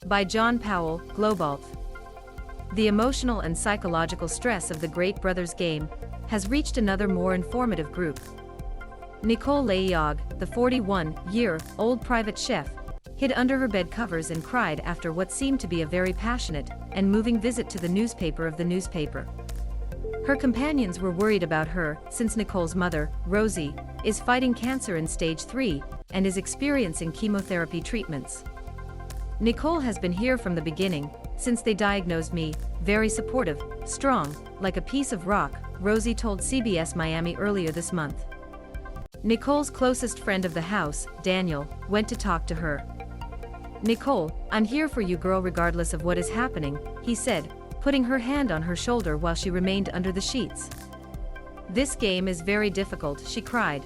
By John Powell, Globaltv. The emotional and psychological stress of the Great Brothers game has reached another more informative group. Nicole Layog, the 41-year-old private chef, hid under her bed covers and cried after what seemed to be a very passionate and moving visit to the newspaper of the newspaper. Her companions were worried about her since Nicole's mother, Rosie, is fighting cancer in stage 3 and is experiencing chemotherapy treatments. Nicole has been here from the beginning, since they diagnosed me, very supportive, strong, like a piece of rock, Rosie told CBS Miami earlier this month. Nicole's closest friend of the house, Daniel, went to talk to her. "Nicole, I'm here for you girl regardless of what is happening," he said, putting her hand on her shoulder while she remained under the sheets. "This game is very difficult," she cried.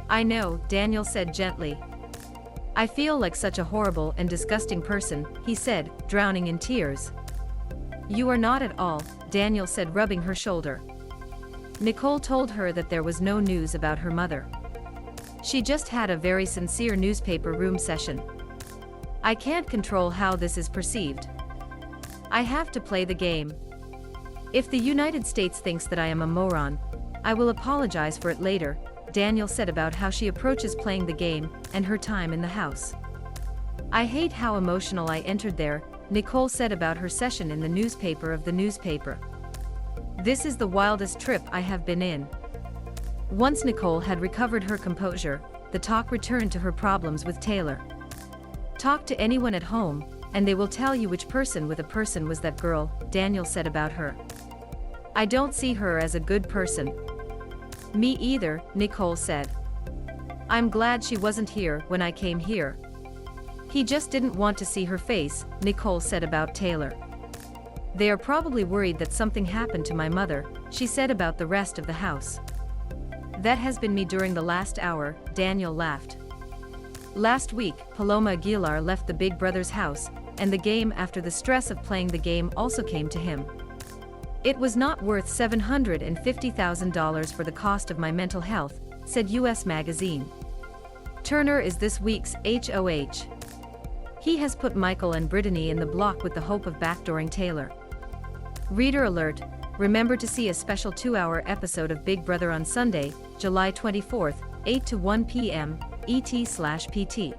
"I know," Daniel said gently. "I feel like such a horrible and disgusting person," he said, drowning in tears. "You are not at all," Daniel said, rubbing her shoulder. Nicole told her that there was no news about her mother. She just had a very sincere newspaper room session. "I can't control how this is perceived. I have to play the game. If the United States thinks that I am a moron, I will apologize for it later," Daniel said about how she approaches playing the game and her time in the house. "I hate how emotional I entered there," Nicole said about her session in the newspaper of the newspaper. "This is the wildest trip I have been in." Once Nicole had recovered her composure, the talk returned to her problems with Taylor. "Talk to anyone at home, and they will tell you which person with a person was that girl," Daniel said about her. "I don't see her as a good person." "Me either," Nicole said. "I'm glad she wasn't here when I came here. He just didn't want to see her face," Nicole said about Taylor. "They are probably worried that something happened to my mother," she said about the rest of the house. "That has been me during the last hour," Daniel laughed. Last week, Paloma Aguilar left the Big Brother's house, and the game after the stress of playing the game also came to him. "It was not worth $750,000 for the cost of my mental health," said U.S. Magazine. Turner is this week's HOH. He has put Michael and Brittany in the block with the hope of backdooring Taylor. Reader alert, remember to see a special 2-hour episode of Big Brother on Sunday, July 24th, 8 to 1 p.m. ET/PT.